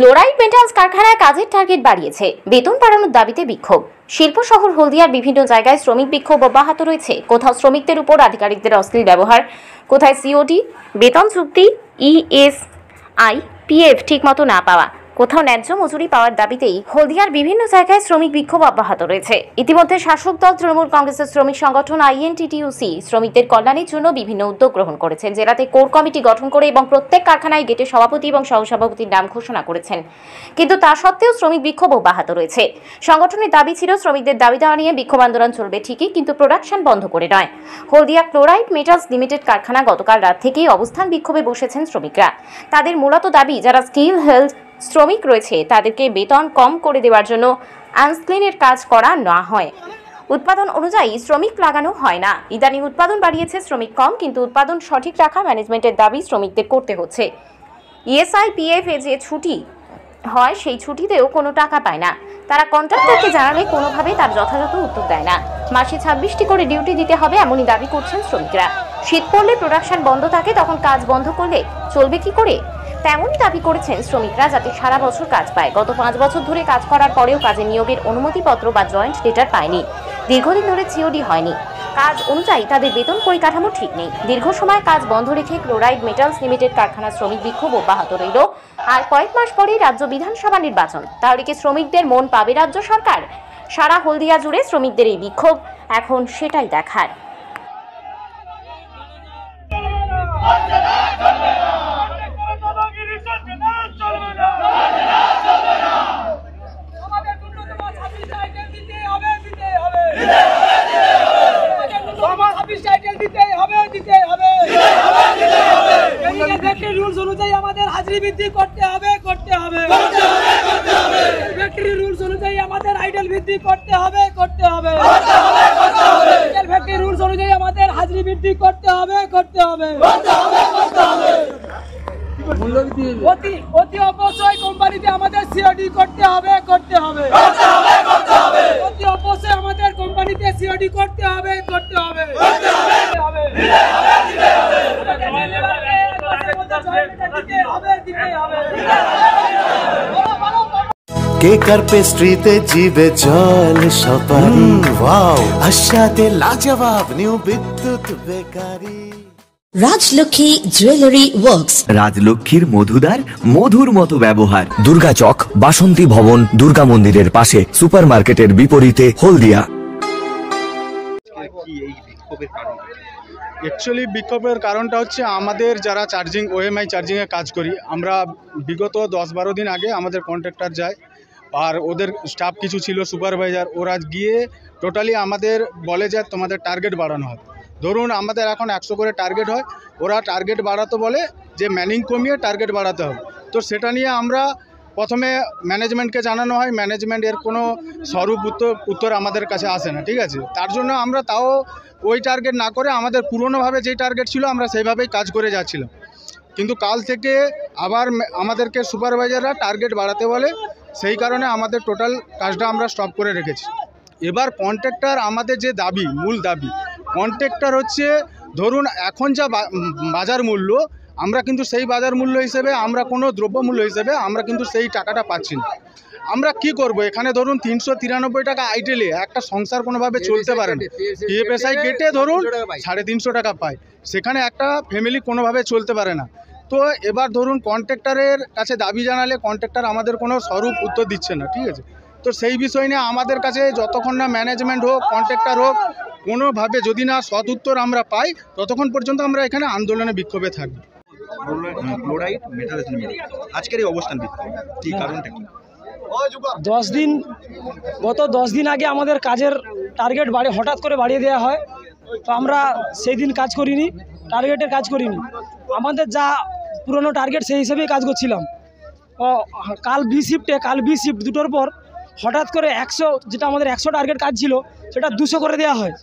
Chloride metals কারখানায় কাজের target বাড়িয়েছে, বেতন বাড়ানোর দাবিতে বিক্ষোভ। শিল্প শহর হলদিয়ার বিভিন্ন জায়গায় শ্রমিক বিক্ষোভ অব্যাহত রয়েছে। কোথাও শ্রমিকদের উপর আধিকারিকদের অশ্লীল ব্যবহার, কোথায় সিওটি, বেতন চুক্তি, ইএসআই, পিএফ ঠিকমতো না পাওয়া, কোথাও ন্যায্য মজুরি পাওয়ার দাবিতেই হলদিয়ার বিভিন্ন জায়গায় শ্রমিক বিক্ষোভ অব্যাহত রয়েছে। ইতিমধ্যে শাসক দল তৃণমূল কংগ্রেসের শ্রমিক সংগঠন আইএনটিটিইউসি শ্রমিকদের কল্যাণের জন্য বিভিন্ন উদ্যোগ গ্রহণ করেছেন। জেলাতে কোর কমিটি গঠন করে এবং প্রত্যেক কারখানায় গেটে সভাপতি এবং সহসভাপতির নাম ঘোষণা করেছেন, কিন্তু তা সত্ত্বেও শ্রমিক বিক্ষোভ অব্যাহত রয়েছে। সংগঠনের দাবি ছিল শ্রমিকদের দাবি দেওয়া নিয়ে বিক্ষোভ আন্দোলন চলবে ঠিকই, কিন্তু প্রোডাকশন বন্ধ করে নয়। হলদিয়া ক্লোরাইড মেটালস লিমিটেড কারখানা গতকাল রাত থেকেই অবস্থান বিক্ষোভে বসেছেন শ্রমিকরা। তাদের মূলত দাবি, যারা স্কিল হেলথ শ্রমিক রয়েছে তাদেরকে বেতন কম করে দেওয়ার জন্য আনস্ক্লিনের কাজ করা না হয়, উৎপাদন অনুযায়ী শ্রমিক লাগানো হয় না। ইদানিং উৎপাদন বাড়িয়েছে, শ্রমিক কম, কিন্তু উৎপাদন সঠিক রাখা ম্যানেজমেন্টের দাবি শ্রমিকদের করতে হচ্ছে। ইএসআই, পিএফ এ যে ছুটি হয় সেই ছুটিতেও কোনো টাকা পায় না। তারা কন্ট্রাক্টরকে জানালে কোনোভাবেই তার যথাযথ উত্তর দেয় না। মাসে 26টি করে ডিউটি দিতে হবে, এমনই দাবি করছেন শ্রমিকরা। শীত পড়লে প্রোডাকশন বন্ধ থাকে, তখন কাজ বন্ধ করলে চলবে কি করে? তেমনই দাবি করেছেন শ্রমিকরা, যাতে সারা বছর কাজ পায়। গত 5 বছর ধরে কাজ করার পরেও কাজে নিয়োগের অনুমতিপত্র বা জয়েন্ট লেটার পায়নি। দীর্ঘদিন ধরে সিওডি হয়নি। কাজ অনুযায়ী তাদের বেতন পরিকাঠামো ঠিক নেই। দীর্ঘ সময় কাজ বন্ধ রেখে ক্লোরাইড মেটালস লিমিটেড কারখানার শ্রমিক বিক্ষোভ অব্যাহত রইল। আর কয়েক মাস পরেই রাজ্য বিধানসভা নির্বাচন, তাহলে কি শ্রমিকদের মন পাবে রাজ্য সরকার? সারা হলদিয়া জুড়ে শ্রমিকদের এই বিক্ষোভ, এখন সেটাই দেখার। রুলস অনুযায়ী আমাদের হাজিরি বৃদ্ধি করতে হবে, ফ্যাক্টরি রুলস অনুযায়ী আমাদের আইডল বৃদ্ধি করতে হবে, ফ্যাক্টরি রুলস অনুযায়ী আমাদের হাজিরি বৃদ্ধি করতে হবে। অতি অবশ্যই কোম্পানিতে আমাদের সিওডি করতে হবে। অতি অবশ্যই আমাদের কোম্পানিতে সিওডি করতে হবে। কেকার পেস্ট্রিতে জিবে জল সপারি, ওয়াও আশাতে লাজবাব নিউ বিদ্যুৎ বেকারি। রাজলক্ষ্মী জুয়েলারি ওয়ার্কস, রাজলক্ষ্মীর মধুদার মধুর মতো ব্যবহার। দুর্গা চক, বাসন্তী ভবন, দুর্গা মন্দিরের পাশে, সুপার মার্কেটের বিপরীতে, হলদিয়া। অ্যাকচুয়ালি বিক্ষোভের কারণটা হচ্ছে, আমাদের যারা ওএমআই চার্জিংয়ে কাজ করি, আমরা বিগত 10-12 দিন আগে আমাদের কন্ট্রাক্টর যায়, আর ওদের স্টাফ কিছু ছিল সুপারভাইজার, ওরা গিয়ে টোটালি আমাদের বলে যে তোমাদের টার্গেট বাড়ানো হবে। ধরুন আমাদের এখন 100 করে টার্গেট হয়, ওরা টার্গেট বাড়াতে বলে যে ম্যানিং কমিয়ে টার্গেট বাড়াতে হবে। তো সেটা নিয়ে আমরা প্রথমে ম্যানেজমেন্টকে জানানো হয়, ম্যানেজমেন্ট এর কোনো স্বরূপ উত্তর আমাদের কাছে আসে না, ঠিক আছে। তার জন্য আমরা তাও ওই টার্গেট না করে আমাদের পুরনোভাবে যেই টার্গেট ছিল আমরা সেইভাবেই কাজ করে যাচ্ছিলাম। কিন্তু কাল থেকে আবার আমাদেরকে সুপারভাইজাররা টার্গেট বাড়াতে বলে, সেই কারণে আমাদের টোটাল কাজটা আমরা স্টপ করে রেখেছি। এবার কন্ট্রাক্টর আমাদের যে দাবি, মূল দাবি, কন্ট্রাক্টর হচ্ছে ধরুন এখন যা বাজার মূল্য, আমরা কিন্তু সেই বাজার মূল্য হিসেবে, আমরা কোনো দ্রব্যমূল্য হিসেবে আমরা কিন্তু সেই টাকাটা পাচ্ছি না। আমরা কি করব? এখানে ধরুন 393 টাকা আইটেলে একটা সংসার কোনোভাবে চলতে পারে না। পিএফএসআই কেটে ধরুন 350 টাকা পায়, সেখানে একটা ফ্যামিলি কোনোভাবে চলতে পারে না। তো এবার ধরুন কন্ট্রাক্টরের কাছে দাবি জানালে কন্ট্রাক্টর আমাদের কোনো স্বরূপ উত্তর দিচ্ছে না, ঠিক আছে। তো সেই বিষয় নিয়ে আমাদের কাছে যতক্ষণ না ম্যানেজমেন্ট হোক, কন্ট্রাক্টর হোক, কোনোভাবে যদি না সৎ উত্তর আমরা পাই, ততক্ষণ পর্যন্ত আমরা এখানে আন্দোলনে বিক্ষোভে থাকব। ক্লোরাইড মেটালস লিমিটেড আজকের এই অবস্থান বিক্ষোভ, কি কারণটা কি? গত 10 দিন আগে আমাদের কাজের টার্গেট হঠাৎ করে বাড়িয়ে দেওয়া হয়। তো আমরা সেই দিন কাজ করিনি, টার্গেটের কাজ করিনি। আমাদের যা পুরনো টার্গেট সেই হিসেবেই কাজ করছিলাম। কাল বি শিফট দুটোর পর হঠাৎ করে 100, যেটা আমাদের 100 টার্গেট কাজ ছিল, সেটা 200 করে দেওয়া হয়।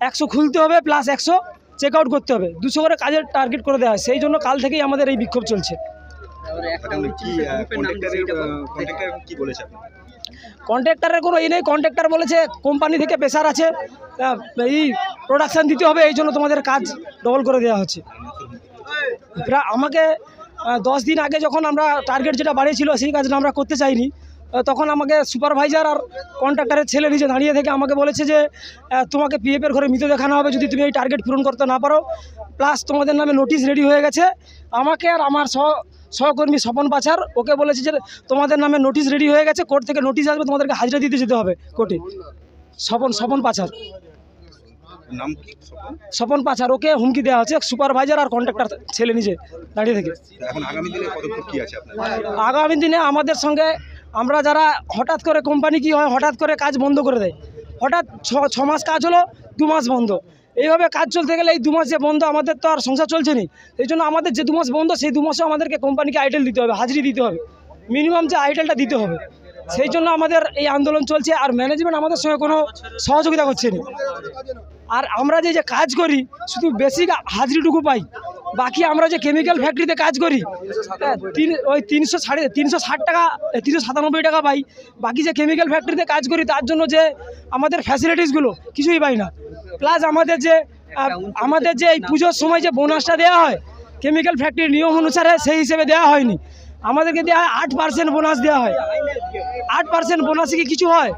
100 খুলতে হবে প্লাস 100 চেক আউট করতে হবে, 200 করে কাজের টার্গেট করে দেওয়া হয়। সেই জন্য কাল থেকেই আমাদের এই বিক্ষোভ চলছে। কন্ট্রাক্টরের কোনো নেই, কন্ট্রাক্টর বলেছে কোম্পানি থেকে প্রেসার আছে, এই প্রোডাকশান দিতে হবে, এই জন্য তোমাদের কাজ ডবল করে দেওয়া হচ্ছে। আমাকে 10 দিন আগে যখন আমরা টার্গেট যেটা বাড়িয়েছিল সেই কাজটা আমরা করতে চাইনি, তখন আমাকে সুপারভাইজার আর কন্ট্রাক্টরের ছেলে নিচে দাঁড়িয়ে থেকে আমাকে বলেছে যে তোমাকে পিএফের ঘরে মৃত দেখানো হবে যদি তুমি এই টার্গেট পূরণ করতে না পারো, প্লাস তোমাদের নামে নোটিশ রেডি হয়ে গেছে। আমাকে আর আমার সহকর্মী স্বপন পাচার ওকে বলেছে যে তোমাদের নামে নোটিশ রেডি হয়ে গেছে, কোর্ট থেকে নোটিশ আসবে, তোমাদেরকে হাজিরা দিতে যেতে হবে কোর্টে। স্বপন পাচার নাম কি? স্বপন পাচার, ওকে হুমকি দেওয়া হচ্ছে সুপারভাইজার আর কন্ট্রাক্টর ছেলে নিজে দাঁড়িয়ে থেকে। এখন আগামী দিনে পদক্ষেপ কি আছে আপনার? আগামী দিনে আমাদের সঙ্গে আমরা যারা হঠাৎ করে কোম্পানি কি হয় হঠাৎ করে কাজ বন্ধ করে দেয়, হঠাৎ 6 মাস কাজ হলো 2 মাস বন্ধ, এইভাবে কাজ চলতে গেলে এই 2 মাস যে বন্ধ আমাদের তো আর সংসার চলছে না। এই জন্য আমাদের যে 2 মাস বন্ধ সেই 2 মাসে আমাদেরকে কোম্পানিকে আইডেল দিতে হবে, হাজিরি দিতে হবে, মিনিমাম যে আইডেলটা দিতে হবে। সেই জন্য আমাদের এই আন্দোলন চলছে। আর ম্যানেজমেন্ট আমাদের সঙ্গে কোনো সহযোগিতা করছে না। আর আমরা যে কাজ করি শুধু বেসিক হাজিরিটুকু পাই, বাকি আমরা যে কেমিক্যাল ফ্যাক্টরিতে কাজ করি ওই 360 টাকা 397 টাকা পাই। বাকি যে কেমিক্যাল ফ্যাক্টরিতে কাজ করি তার জন্য যে আমাদের ফ্যাসিলিটিসগুলো কিছুই পাই না। প্লাস আমাদের যে এই পুজোর সময় যে বোনাসটা দেওয়া হয় কেমিক্যাল ফ্যাক্টরির নিয়ম অনুসারে সেই হিসেবে দেওয়া হয়নি, আমাদেরকে দেওয়া হয় 8% বোনাস দেওয়া হয়। 8% বোনাসে কি কিছু হয়?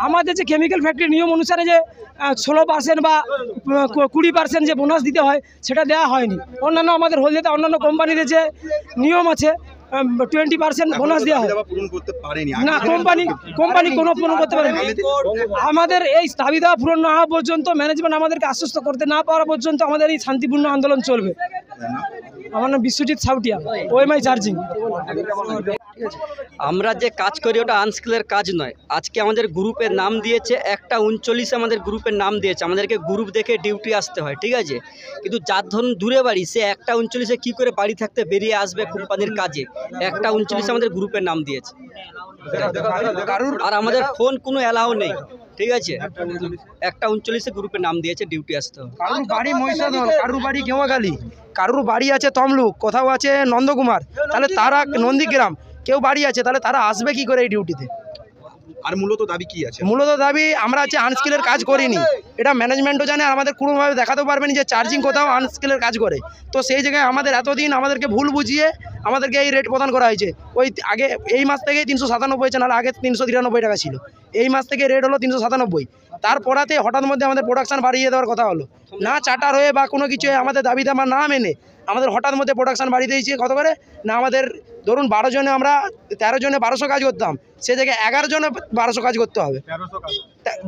আমাদের যে কেমিক্যাল ফ্যাক্টরির নিয়ম অনুসারে যে 16% বা 20% যে বোনাস দিতে হয় সেটা দেওয়া হয়নি। অন্যান্য আমাদের হলদিয়াতে অন্যান্য কোম্পানিতে যে নিয়ম আছে 20% বোনাস দেওয়া হয় না, কোম্পানি কোনো পূরণ করতে পারেনি। আমাদের এই দাবি দেওয়া পূরণ না হওয়া পর্যন্ত, ম্যানেজমেন্ট আমাদেরকে আশ্বস্ত করতে না পারা পর্যন্ত আমাদের এই শান্তিপূর্ণ আন্দোলন চলবে। আমার নাম বিশ্বজিৎ সাউটিয়া, ওএমআই চার্জিং। আমরা যে কাজ করি ওটা আনস্কিলের কাজ নয়। আজকে আমাদের গ্রুপের নাম দিয়েছে 1:39 আমাদের গ্রুপের নাম দিয়েছে, আমাদেরকে গ্রুপ দেখে ডিউটি আসতে হয়, ঠিক আছে। কিন্তু যার ধরুন দূরে বাড়ি সে 1:39 কী করে বাড়ি থাকতে বেরিয়ে আসবে কোম্পানির কাজে? 1:39 আমাদের গ্রুপের নাম দিয়েছে। আর আমাদের ফোন কোনো অ্যালাউ নেই, ঠিক আছে। 1:39 গ্রুপের নাম দিয়েছে, ডিউটি আসতে হবে। কারুর বাড়ি মহিষাদল, কারুর বাড়ি গেওয়াগালি, কারুর বাড়ি আছে তমলুক, কোথাও আছে নন্দকুমার, তাহলে তারা নন্দীগ্রাম, কেউ বাড়ি আছে, তাহলে তারা আসবে কি করে এই ডিউটিতে? আর মূলত দাবি কি আছে? মূলত দাবি আমরা হচ্ছে আনস্কিলের কাজ করিনি, এটা ম্যানেজমেন্টও জানে। আর আমাদের কোনোভাবে দেখাতেও পারবেন যে চার্জিং কোথাও আনস্কিলের কাজ করে। তো সেই জায়গায় আমাদের এতদিন আমাদেরকে ভুল বুঝিয়ে আমাদেরকে এই রেট প্রদান করা হয়েছে। ওই আগে এই মাস থেকেই 397 হয়েছে, নাহলে আগে 393 টাকা ছিল। এই মাস থেকে রেট হলো 397। তারপরাতে হঠাৎ মধ্যে আমাদের প্রোডাকশান বাড়িয়ে দেওয়ার কথা হলো, না চার্টার হয়ে বা কোনো কিছু আমাদের দাবি দামা না মেনে আমাদের হঠাৎ মধ্যে প্রোডাকশান বাড়িয়ে দিয়েছে। কত করে না, আমাদের ধরুন 12 জনে আমরা 13 জনে 1200 কাজ করতাম, সে জায়গায় 11 জনে 1200 কাজ করতে হবে,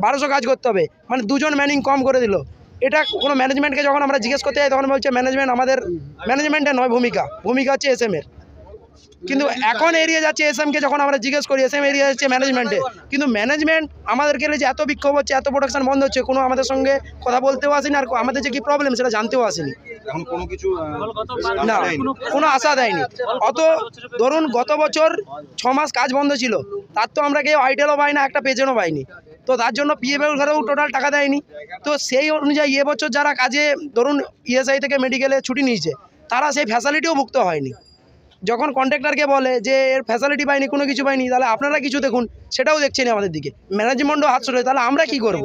1200 কাজ করতে হবে, মানে 2 জন ম্যানিং কম করে দিল। এটা কোনো ম্যানেজমেন্টকে যখন আমরা জিজ্ঞেস করতে যাই তখন বলছে ম্যানেজমেন্ট আমাদের ম্যানেজমেন্টের নয়, ভূমিকা হচ্ছে এসএমের। কিন্তু এখন এড়িয়ে যাচ্ছে এসএমকে, যখন আমরা জিজ্ঞেস করি এসএম এড়িয়ে যাচ্ছে ম্যানেজমেন্টে। কিন্তু ম্যানেজমেন্ট আমাদেরকে যে এত বিক্ষোভ হচ্ছে, এত প্রোডাকশন বন্ধ হচ্ছে, কোনো আমাদের সঙ্গে কথা বলতেও আসেনি, আর আমাদের যে কী প্রবলেম সেটা জানতেও আসেনি। এখন কোনো কিছু না, কোনো আশা দেয়নি। অত ধরুন গত বছর 6 মাস কাজ বন্ধ ছিল, তার তো আমরা কেউ আইটেলও পাই না, একটা পেজেনও পাইনি। তো তার জন্য পিএফের ঘরেও টোটাল টাকা দেয়নি। তো সেই অনুযায়ী এবছর যারা কাজে ধরুন ইএসআই থেকে মেডিকেলে ছুটি নিয়েছে, তারা সেই ফ্যাসিলিটিও ভুক্ত হয়নি। যখন কন্ট্রাক্টরকে বলে যে এর ফ্যাসিলিটি পাইনি, কোনো কিছু পাইনি, তাহলে আপনারা কিছু দেখুন, সেটাও দেখছেন আমাদের দিকে। ম্যানেজমেন্টও হাত সরে, তাহলে আমরা কি করব?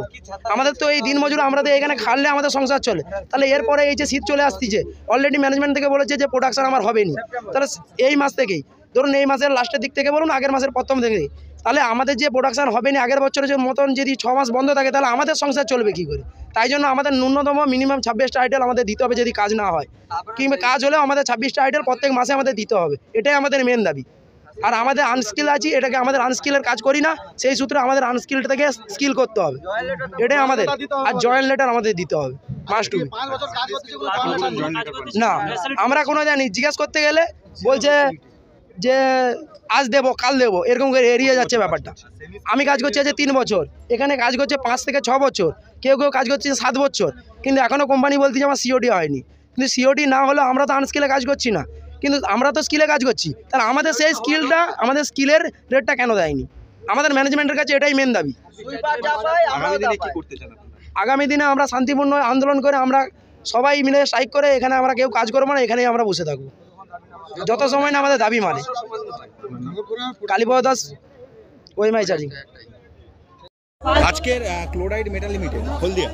আমাদের তো এই দিন মজুর, আমরা তো এখানে খাটলে আমাদের সংসার চলে। তাহলে এরপরে এই যে শীত চলে আসতেছে, অলরেডি ম্যানেজমেন্ট থেকে বলেছে যে প্রোডাকশন আমার হবে না। তাহলে এই মাস থেকেই ধরুন, এই মাসের লাস্টের দিক থেকে বলুন, আগের মাসের প্রথম থেকেই, তাহলে আমাদের যে প্রোডাকশন হবে না আগের বছরের যে মতন যদি 6 মাস বন্ধ থাকে, তাহলে আমাদের সংসার চলবে কী করে? তাই জন্য আমাদের ন্যূনতম মিনিমাম 26টা আইটেল আমাদের দিতে হবে যদি কাজ না হয়, কিংবা কাজ হলেও আমাদের 26টা আইটেল প্রত্যেক মাসে আমাদের দিতে হবে। এটাই আমাদের মেন দাবি। আর আমাদের আনস্কিল আছি, এটাকে আমাদের আনস্কিলের কাজ করি না, সেই সূত্রে আমাদের আনস্কিল থেকে স্কিল করতে হবে, এটাই আমাদের। আর জয়েন্ট লেটার আমাদের দিতে হবে, মাস্ট বি। না, আমরা কোনো জানি জিজ্ঞেস করতে গেলে বলছে যে আজ দেবো কাল দেবো, এরকম করে এড়িয়ে যাচ্ছে ব্যাপারটা। আমি কাজ করছি আজ 3 বছর, এখানে কাজ করছে 5 থেকে 6 বছর, কেউ কাজ করছে 7 বছর, কিন্তু এখনও কোম্পানি বলছে আমার সিওডি হয়নি। কিন্তু সিওডি না হলেও আমরা তো আনস্কিলে কাজ করছি না, কিন্তু আমরা তো স্কিলে কাজ করছি। তাহলে আমাদের সেই স্কিলটা, আমাদের স্কিলের রেটটা কেন দেয়নি? আমাদের ম্যানেজমেন্টের কাছে এটাই মেন দাবি। আগামী দিনে আমরা শান্তিপূর্ণ আন্দোলন করে, আমরা সবাই মিলে স্ট্রাইক করে, এখানে আমরা কেউ কাজ করবো না, এখানেই আমরা বসে থাকবো যত সময় না আমাদের দাবি মানে। Kalipada Das, OMI charging. আজকের ক্লোরাইড মেটাল লিমিটেড হলদিয়া,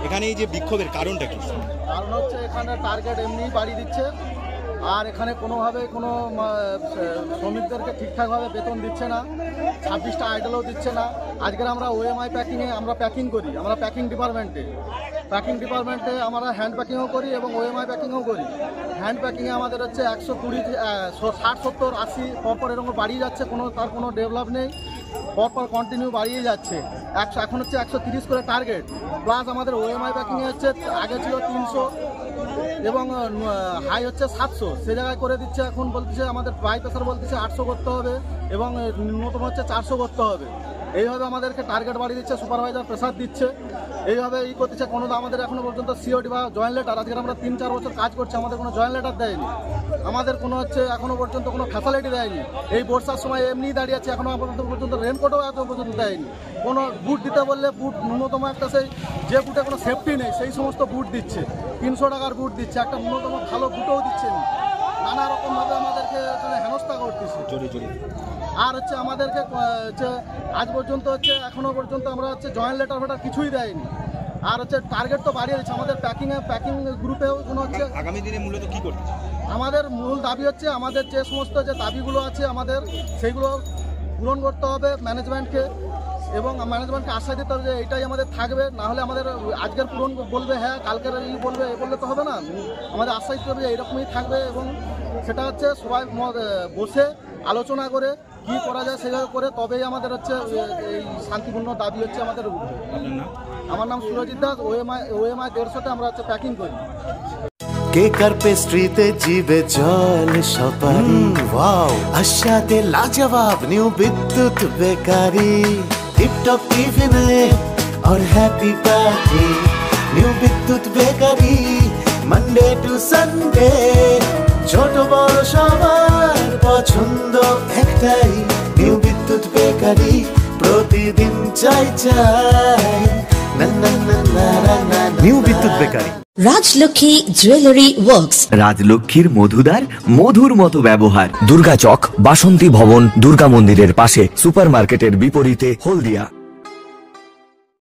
এখানে এই যে বিক্ষোভের কারণটা কি? কারণ হচ্ছে এখানে টার্গেট এমনিই বাড়িয়ে দিচ্ছে, আর এখানে কোনোভাবে কোনো শ্রমিকদেরকে ঠিকঠাকভাবে বেতন দিচ্ছে না, 26টা আইডলও দিচ্ছে না। আজকের আমরা ওএমআই প্যাকিংয়ে আমরা প্যাকিং করি, আমরা প্যাকিং ডিপার্টমেন্টে আমরা হ্যান্ড প্যাকিংও করি এবং ওএমআই প্যাকিংও করি। হ্যান্ড প্যাকিংয়ে আমাদের হচ্ছে 120, 60, 70, 80 পরপর এরকম বাড়িয়ে যাচ্ছে, তার কোনো ডেভেলপ নেই, পরপর কন্টিনিউ বাড়িয়ে যাচ্ছে। এখন হচ্ছে 130 করে টার্গেট, প্লাস আমাদের ওএমআই প্যাকিংয়ে হচ্ছে আগে ছিল 300 এবং হাই হচ্ছে 700, সে জায়গায় করে দিচ্ছে। এখন বলতেছে আমাদের প্রাই প্রেসার বলতেছে 800 করতে হবে এবং ন্যূনতম হচ্ছে 400 করতে হবে। এইভাবে আমাদেরকে টার্গেট বাড়িয়ে দিচ্ছে, সুপারভাইজার প্রেসার দিচ্ছে, এইভাবে করতেছে। কোনো আমাদের এখনো পর্যন্ত সিওটি বা জয়েন্ট লেটার, আজকে আমরা 3-4 বছর কাজ করছি, আমাদের কোনো জয়েন্ট লেটার দেয়নি, আমাদের কোনো হচ্ছে এখনো পর্যন্ত কোনো ফ্যাসিলিটি দেয়নি। এই বর্ষার সময় এমনিই দাঁড়িয়ে আছে, এখনো পর্যন্ত রেনকোটও এত পর্যন্ত দেয়নি। কোনো বুট দিতে বললে বুট ন্যূনতম একটা যে বুটে কোনো সেফটি নেই সেই সমস্ত বুট দিচ্ছে, 300 টাকার বুট দিচ্ছে, একটা ন্যূনতম ভালো বুটও দিচ্ছে না। নানা রকমভাবে আমাদেরকে হেনস্থা করতেছে। আর হচ্ছে আমাদেরকে হচ্ছে আজ পর্যন্ত হচ্ছে এখনো পর্যন্ত আমরা হচ্ছে জয়েন্ট লেটার ফেটার কিছুই দেয়নি। আর হচ্ছে টার্গেট তো বাড়িয়ে দিচ্ছে আমাদের প্যাকিং গ্রুপেও কোনো হচ্ছে। আগামী দিনে মূলত কী করতে আমাদের মূল দাবি হচ্ছে আমাদের যে সমস্ত দাবিগুলো আছে আমাদের সেইগুলো পূরণ করতে হবে ম্যানেজমেন্টকে, এবং ম্যানেজমেন্টকে আশ্বাস দিতে হবে যে এটাই আমাদের থাকবে। না হলে আমাদের আজকের পূরণ বলবে হ্যাঁ, কালকের বলবে বললে তো হবে না, আমাদের আশ্বাস দিতে হবে যে এইরকমই থাকবে। এবং সেটা হচ্ছে সবাই বসে আলোচনা করে কি করা যায় সেভাবে করে তবেই আমাদের হচ্ছে এই শান্তিপূর্ণ দাবি হচ্ছে আমাদের উঠবে। আমার নাম সুরজিৎ দাস, ওএমআই 150-তে আমরা হচ্ছে প্যাকিং করি। কেকার পেস্ট্রিতে জিবে জল সপারি, ওয়াও আশাতে লাজবাব নিউ বিদ্যুৎ বেকারি, টিপটপ টিফিনে और हैप्पी पार्टी, নিউ বিদ্যুৎ বেকারি, মানডে টু সানডে, ছোট বড় সবার পছন্দ একটাই, নিউ বিদ্যুৎ বেকারি, প্রতিদিন চাই চাই না না না না না। নিউ বিদ্যুৎ বেকারি, রাজলক্ষ্মী জুয়েলারি ওয়ার্কস, রাজলক্ষ্মীর মধুদার মধুর মতো ব্যবহার। দুর্গা চক, বাসন্তী ভবন, দুর্গা মন্দিরের পাশে, সুপার মার্কেটের বিপরীতে, হলদিয়া।